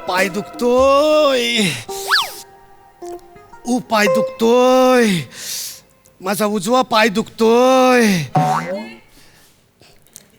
पाय दुखतोय. पाय दुखतोय. माझा उजवा पाय दुखतोय.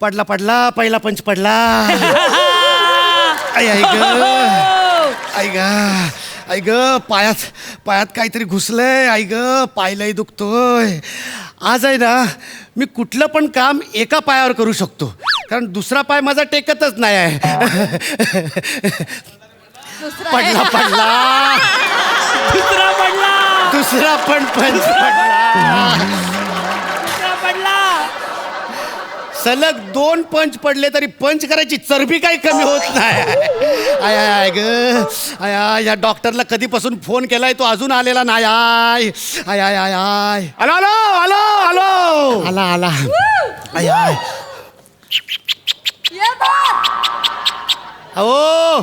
पडला पडला पहिला पंच पडला. आई ग आई ग आई ग पायात पायात काहीतरी घुसलंय. आई ग पाय लय दुखतोय. आज आहे ना मी कुठलं पण काम एका पायावर करू शकतो कारण दुसरा पाय माझा टेकतच नाही आहे. पडला पडला दुसरा पडला. दुसरा पण पंच पडला. पडला. सलग 2 पंच पडले तरी पंच करायची चरबी काही कमी होत नाही. आय आय आय ग आय या डॉक्टरला कधीपासून फोन केलाय तो अजून आलेला नाही. आय आय आय आय आय आलो आलो आलो आलो आला आला. आय आय अहो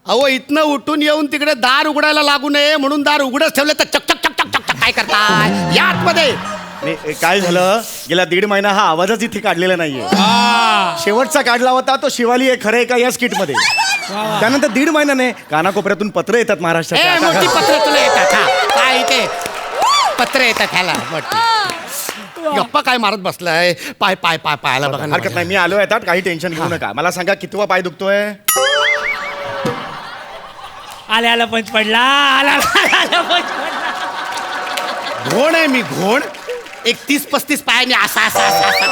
अहो इथनं उठून येऊन तिकडे दार उघडायला लागू नये म्हणून दार उघडच ठेवलं तर चक चक चक चक चक काय करताय या आतमध्ये. काय झालं गेला 1.5 महिना हा आवाजच इथे काढलेला नाहीये. शेवटचा काढला होता तो शिवाली आहे खरं का या स्किट मध्ये. त्यानंतर 1.5 महिन्याने कानाकोपऱ्यातून पत्र येतात महाराष्ट्रात. मोठी पत्र तुला येतात. काय इथे पत्र येतात ह्याला गप्पा काय मारत बसलाय. पाय पाय पाय पायाला बघा. हरकत नाही मी आलो येतात काही टेन्शन घेऊ नका. मला सांगा कितवा पाय दुखतोय. आल्या आला पंच पडला. आला आला पंच पडला. घोण आहे मी घोण. एक 30-35 पायाने असा असा असा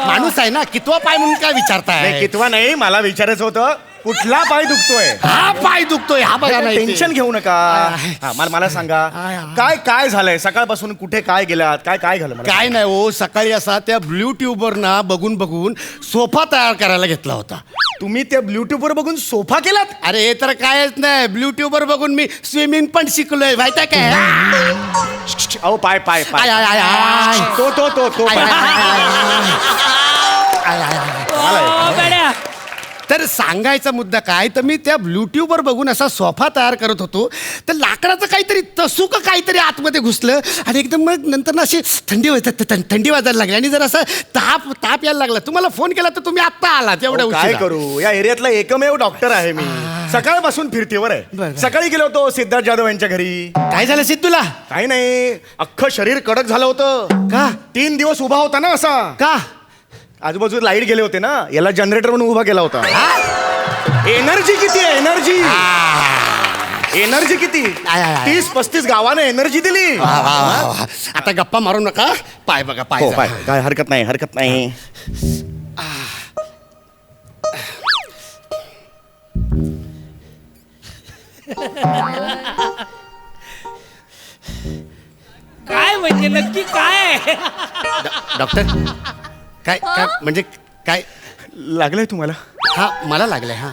माणूस आहे ना. कितवा पाय म्हणून काय विचारताय. कितवा नाही मला विचारायचं होतं कुठला पाय दुखतोय. हा पाय दुखतोय हा बघा. टेन्शन घेऊ नका. मला सांगा काय काय झालंय सकाळपासून कुठे काय गेलात काय काय झालं. काय नाही हो सकाळी असा त्या ब्ल्यू ट्यूबवर ना बघून बघून सोफा तयार करायला घेतला होता. तुम्ही त्या ब्ल्यूट्यूब वर बघून सोफा केलात. अरे हे तर कायच नाही. ब्ल्यू ट्यूबवर बघून मी स्विमिंग पण शिकलोय माहिती आहे काय. अहो पाय पाय पाय आय, आय, आय, आय. तो तो तो तो आय, पाय. आय, आय, आय. तर सांगायचा मुद्दा काय तर मी त्या ब्ल्यूट्यूबवर बघून असा सोफा तयार करत होतो तर लाकडाचं काहीतरी तसूक काहीतरी आतमध्ये घुसलं आणि एकदम मग नंतर ना अशी थंडी वाजायला लागली आणि जर असं ताप यायला लागला. तुम्हाला फोन केला तर तुम्ही आत्ता आला तेवढं काय करू या एरियातला एकमेव डॉक्टर आहे मी. सकाळपासून फिरतीवर आहे. सकाळी गेलो होतो सिद्धार्थ जाधव यांच्या घरी. काय झालं सिद्धूला. काही नाही अख्खं शरीर कडक झालं होतं. का 3 दिवस उभा होता ना असा. का आजूबाजूला लाईट गेले होते ना याला जनरेटर म्हणून उभा केला होता. एनर्जी किती आहे एनर्जी किती 30-35 गावाने एनर्जी दिली. आता गप्पा मारू नका. पाय बघा पाय. काय हरकत नाही हरकत नाही. काय म्हणजे नक्की काय. डॉक्टर काय काय म्हणजे काय लागलंय तुम्हाला. हा मला लागलंय. हा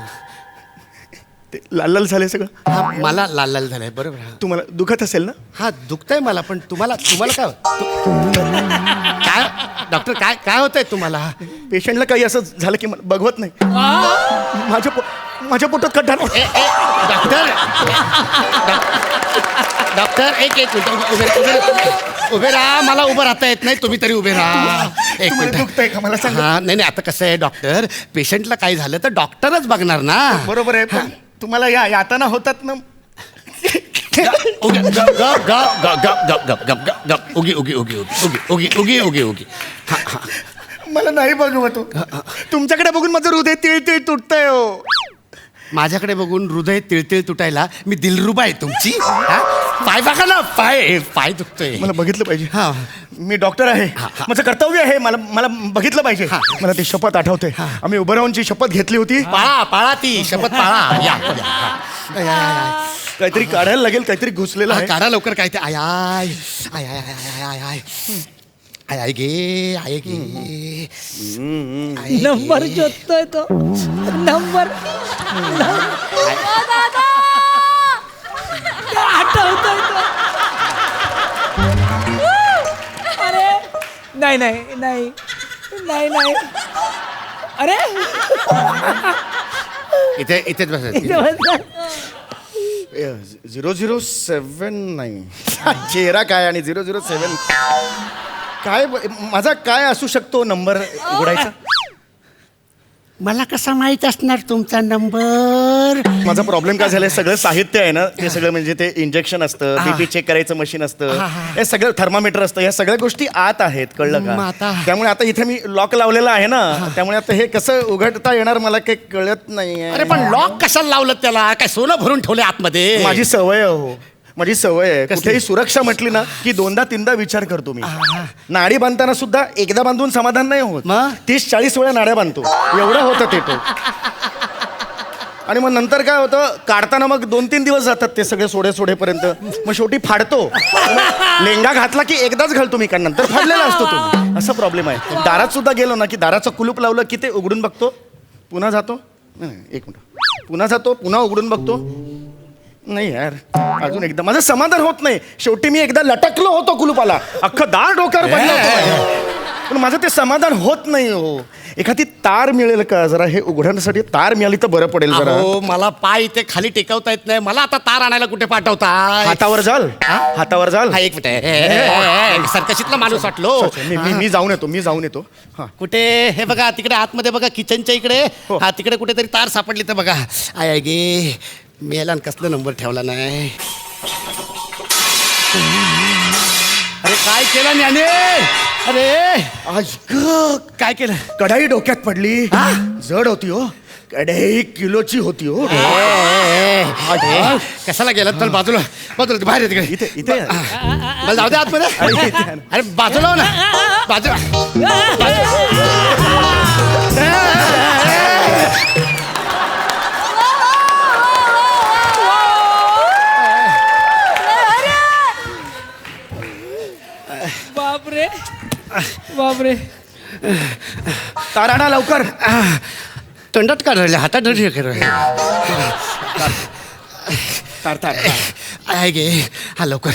ते लाल लाल झालंय सगळं. हा मला लाल लाल झालंय बरोबर. हा तुम्हाला दुखत असेल ना. हा दुखतंय मला पण तुम्हाला काय काय डॉक्टर काय काय होतंय तुम्हाला. पेशंटला काही असं झालं की मला बघवत नाही. माझ्या पोटात खड्डा. डॉक्टर डॉक्टर एक मिनिट उभे राहा. मला उभं राहता येत नाही. तुम्ही तरी उभे राहा. एक मिनिट दुखतंय का मला सांगा. हा नाही आता कसं आहे डॉक्टर पेशंटला काय झालं तर डॉक्टरच बघणार ना. बरोबर आहे पण तुम्हाला या यातना होतात ना. उगी उगी उगी उगी उगी उगी उगी उगी. मला नाही बघवत. तुमच्याकडे बघून माझं हृदय तिळ तिळ तुटतंय हो. माझ्याकडे बघून हृदय तिळतिळ तुटायला मी दिलरुबा आहे तुमची. पाय बघा ना पाय पाय दुखतोय. मला बघितलं पाहिजे. हा मी डॉक्टर आहे. माझं कर्तव्य आहे. मला बघितलं पाहिजे. मला ती शपथ आठवते. आम्ही उभं राहून शपथ घेतली होती. पाळा ती शपथ पाळा. या काहीतरी काढायला लागेल काहीतरी घुसलेलं आहे. काढा लवकर काय ते. आय आय आय आय आय आय आय आय आय गे आय गे. नंबर शोधतोय तो. नंबर आठवतोय तो. अरे नाही नाही नाही नाही नाही. अरे इथेच बस. 007 चेहरा काय आणि 007 काय माझा काय असू शकतो नंबर उघडायचा. मला कसा माहित असणार तुमचा नंबर? माझा प्रॉब्लेम काय झालाय, सगळं साहित्य आहे ना ते सगळं म्हणजे ते इंजेक्शन असतं, बीपी चेक करायचं मशीन असतं, हे सगळं थर्मामीटर असतं, या सगळ्या गोष्टी आत आहेत, कळलं मग का? आता? त्यामुळे आता इथे मी लॉक लावलेला आहे ना, त्यामुळे आता हे कसं उघडता येणार मला काही कळत नाही. अरे पण लॉक कशाला लावलं त्याला? काय सोनं भरून ठेवले आतमध्ये? माझी सवय आहे हो, माझी सवय आहे. कुठेही सुरक्षा म्हटली ना की 2दा 3दा विचार करतो मी. नाडी बांधताना सुद्धा एकदा बांधून समाधान नाही होत, मग? 30-40 वेळा नाड्या बांधतो, एवढं होतं ते तो. आणि मग नंतर काय होतं, काढताना मग 2-3 दिवस जातात ते सगळे सोडेपर्यंत, मग शेवटी फाडतो. मग लेंगा घातला की एकदाच घालतो मी, कारण नंतर फाडलेला असतो तो. असा प्रॉब्लेम आहे. दारात सुद्धा गेलो ना की दाराचं कुलूप लावलं की ते उघडून बघतो, पुन्हा जातो, नाही, एक मिनिट, पुन्हा जातो, पुन्हा उघडून बघतो, नाही यार अजून एकदा, माझं समाधान होत नाही. शेवटी मी एकदा लटकलो होतो कुलूपाला, अख्खं दार डोक्यावर पडलं होतं. पण माझं ते समाधान होत नाही हो. एखादी तार मिळेल का जरा हे उघडण्यासाठी? तार मिळाली तर बरं पडेल जरा. हो, मला पाय इथे खाली टेकवता येत नाही, मला आता तार आणायला कुठे पाठवता? हातावर जाल, हातावर जाल. हा, एक मिनिट, सरकशीतला माणूस वाटलो. मी जाऊन येतो. हा, कुठे? हे बघा तिकडे आतमध्ये बघा, किचनच्या इकडे. हा, तिकडे कुठेतरी तार सापडली तर बघा. आय गे मेला कसला नंबर ठेवला नाही. अरे काय केलं ज्ञाने? अरे काय केलं? कढाई डोक्यात पडली, जड होती हो, कढाई किलोची होती हो. कशाला गेला? चल बाजूला बाजूला, बाहेर ये तिकडे. इथे मला जाऊ दे आतमध्ये. अरे बाजूला हो ना, बाजूला. बापरे बापरे. तार आणा लवकर. तोंडात का राहिले, हातात धरले का राहिले? तार आहे गे, हा लवकर.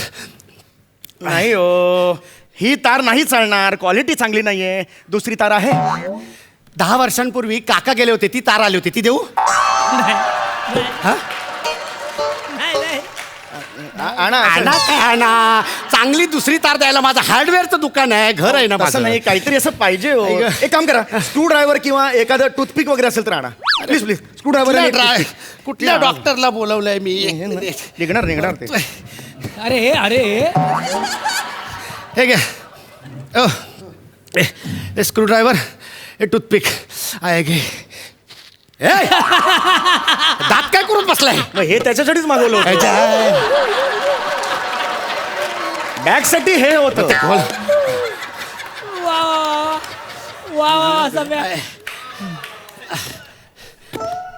नाही हो, ही तार नाही चालणार, क्वालिटी चांगली नाहीये. दुसरी तार आहे. 10 वर्षांपूर्वी काका गेले होते, ती तार आली होती, ती देऊ? हा? आणा. आणा काय आणा? चांगली दुसरी तार द्यायला, माझं हार्डवेअरचं दुकान आहे, घर आहे ना असं माझं. नाही, काहीतरी असं पाहिजे हो. एक काम करा, स्क्रू ड्रायव्हर किंवा एखादं टूथपिक वगैरे असेल तर आणा प्लीज. Screw driver. कुठल्या डॉक्टरला बोलवलंय मी? निघणार ते. अरे अरे हे घ्या. हे स्क्रू ड्रायव्हर, हे टूथपिक आहे गे. दात काय करून बसलाय? मग हे त्याच्यासाठीच मागवलं होतं. बॅग साठी हे होतं. वा वा सगळ्या.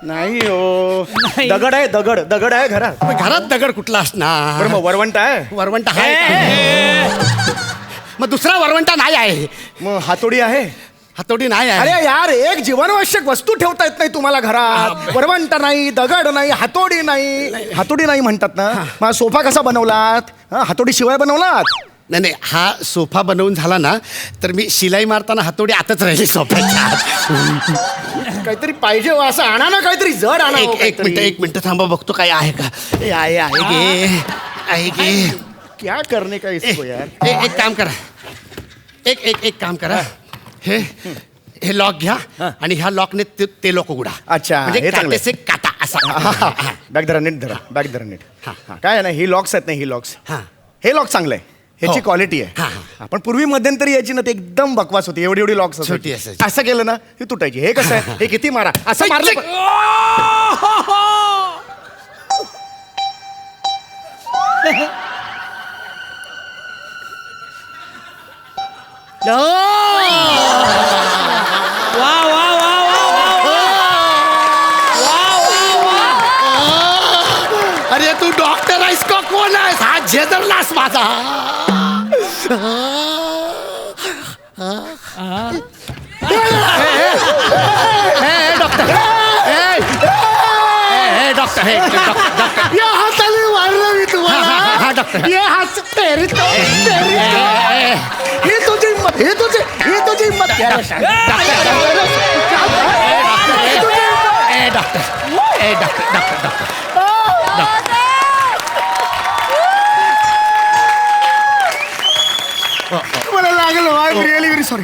नाही हो, नाही. दगड आहे घरात. घरात दगड कुठला असणार? बरं मग वरवंट आहे. वरवंटा आहे. मग दुसरा वरवंटा नाही आहे. मग हातोडी आहे. हातोडी नाही आहे. अरे यार, एक जीवनावश्यक वस्तू ठेवता येत नाही तुम्हाला घरात. वरवंटा नाही, दगड नाही, हातोडी नाही. हातोडी नाही म्हणतात ना. मग सोफा कसा बनवलात? हातोडी शिवाय बनवलात? नाही नाही, हा सोफा बनवून झाला ना तर मी शिलाई मारताना हातोडी आतच राहिली सोफ्याच्या. काहीतरी पाहिजे हो, असं आणा ना, काहीतरी जड आणा हो, एक मिनिट थांबा, बघतो काय आहे का. आहे गे. क्या करणे का इसको यार. एक काम करा, एक काम करा. हे लॉक घ्या आणि ह्या लॉकने ते लॉक उघडा. अच्छा, म्हणजे हे चांगलं काटेसे काटा असा. बॅग धरा नीट, बॅग धरा नीट. काय आहे ना, ही लॉक्स आहेत ना, ही लॉक्स, हा. हे लॉक चांगलं आहे, ह्याची हो. क्वालिटी हा, आहे. पण पूर्वी मध्यंतरी यायची ना, ते एकदम बकवास होती. एवढी लॉक्स छोटी असायची. असं केलं ना ही तुटायची. हे कसं आहे, हे किती मारा, असं मारलं वा वा वा वा. अरे तू डॉक्टर आहेस का कोण आहेस? हा झेदरलास माझा. डॉक्टर, डॉक्टर, या हाताने मारलं मी तुम्हाला. डॉक्टर. या हात तेरी हे तुझी हिंमत, हे तुझी हिंमत. मला लागलं. I am really very sorry.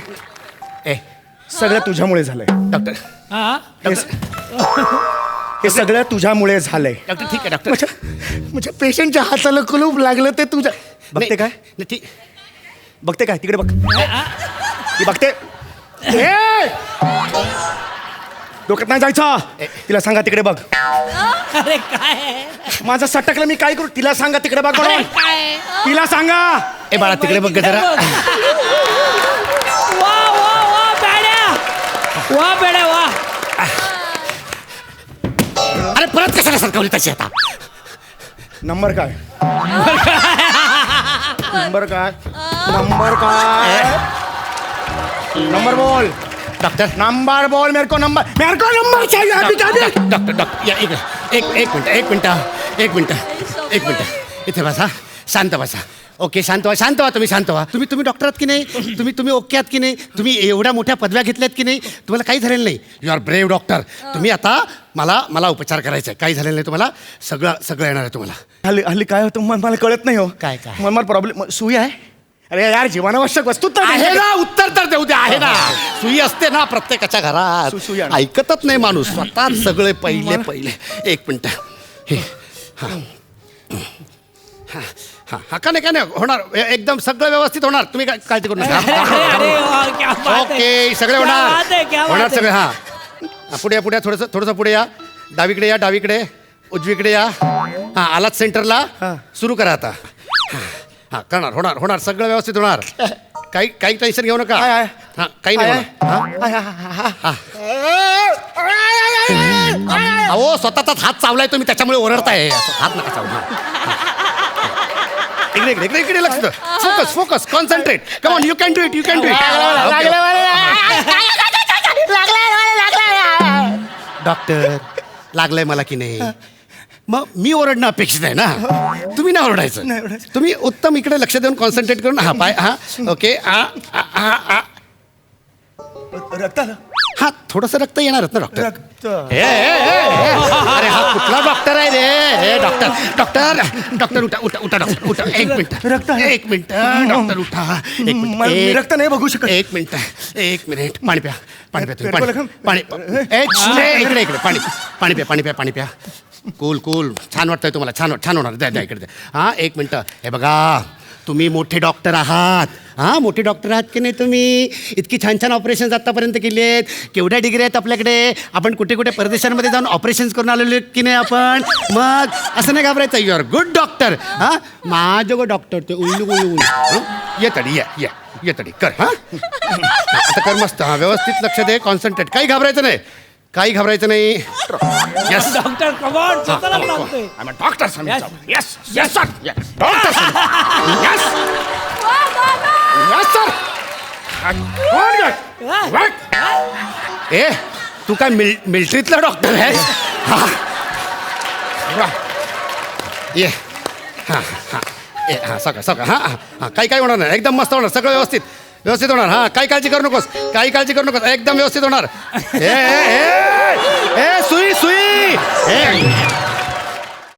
सगळं तुझ्यामुळे झालंय डॉक्टर हा हे सगळं तुझ्यामुळे झालंय. डॉक्टर ठीक आहे डॉक्टर. म्हणजे पेशंटच्या हाताला कुलूप लागलं ते तुझ्या बघते काय नाही, ठीक. बघते काय तिकडे बघ ती बघते डोक्यात नाही जायचं तिला सांगा तिकडे बघ. अरे काय माझं सटकलं मी काय करू तिला सांगा तिकडे बघ अरे म्हणून. काय तिला सांगा ए बाळा तिकडे बघ ग जरा. वा वा वा बेड्या वा बेड्या वा. अरे परत कशाला सरकवली तशी आता. नंबर काय नंबर काय नंबर काय नंबर बोल डॉक्टर नंबर बोल मेरे को नंबर चाहिए अभी डॉक्टर डॉक्टर या इकडे एक मिनिट इथे बसा शांत बसा. ओके शांत व्हा तुम्ही शांत व्हा. तुम्ही डॉक्टर आहात की नाही तुम्ही ओके आहात की नाही. तुम्ही एवढ्या मोठ्या पदव्या घेतल्यात की नाही. तुम्हाला काही झालेलं नाही. You are brave doctor. तुम्ही आता मला उपचार करायचा आहे. काही झालेलं नाही तुम्हाला. सगळं येणार आहे तुम्हाला. हल्ली हल्ली काय होतं मला कळत नाही हो काय? मला प्रॉब्लेम सुई आहे. अरे यार जीवनावश्यक वस्तू तर आहे ना उत्तर तर देऊ दे. आहे ना सुई असते ना प्रत्येकाच्या घरात. सुई आण. ऐकतच नाही माणूस स्वतः सगळे पहिले एक मिनिट हे हा का नाही होणार एकदम सगळं व्यवस्थित होणार. तुम्ही काळजी करू अरे वा, क्या नका. बात है. ओके सगळे क्या होणार बात है, क्या होणार बात है. सगळे. हा पुढे या थोडंसं पुढे या. डावीकडे उजवीकडे या. हा आलात सेंटरला. सुरू करा आता. हा करणार होणार सगळं व्यवस्थित होणार. काही टेन्शन घेऊ नका. हा काही नाही होणार. अहो स्वतःचाच हात चावलाय तुम्ही त्याच्यामुळे ओरडताय. हात नका चावला. इकडे लक्ष focus concentrate. Come on you can do it doctor लागलंय मला की नाही. मग मी ओरडणं अपेक्षित आहे ना. तुम्ही नाही ओरडायचं. तुम्ही उत्तम इकडे लक्ष देऊन कॉन्सन्ट्रेट करून हा पाय हा ओके रक्त आलं. हा थोडंसं रक्त येणारच ना डॉक्टर. रक्त अरे हा कुठला डॉक्टर आहे रे. डॉक्टर उठा डॉक्टर एक मिनिट रक्त आहे. एक मिनिट डॉक्टर उठा. एक मी मिनिट रक्त नाही बघू शकत. एक मिनिट पाणी प्या तुम्ही. पेट्रोल पाणी पाणी प्या. कूल छान वाटतंय तुम्हाला. छान होणार. द्या इकडे द्या. हा एक मिनिट. हे बघा तुम्ही मोठे डॉक्टर आहात. मोठे डॉक्टर आहात की नाही तुम्ही. इतकी छान ऑपरेशन्स आतापर्यंत केली आहेत. केवढ्या डिग्री आहेत आपल्याकडे. आपण कुठे परदेशांमध्ये जाऊन ऑपरेशन्स करून आलेलो की नाही आपण. मग असं नाही घाबरायचं. You are good doctor. माझं डॉक्टर ते उल्लू ये तडी कर. आता कर मस्त. व्यवस्थित लक्ष दे. कॉन्सन्ट्रेट. काही घाबरायचं नाही. यस डॉक्टर कमॉन स्वतःला सांगतोय. Doctor yes sir doctor yes ए तू काय मिलिटरीतला डॉक्टर आहे. ये सगळं काही होणार नाही. एकदम मस्त होणार. सगळं व्यवस्थित होणार. काही काळजी करू नकोस. एकदम व्यवस्थित होणार. सुई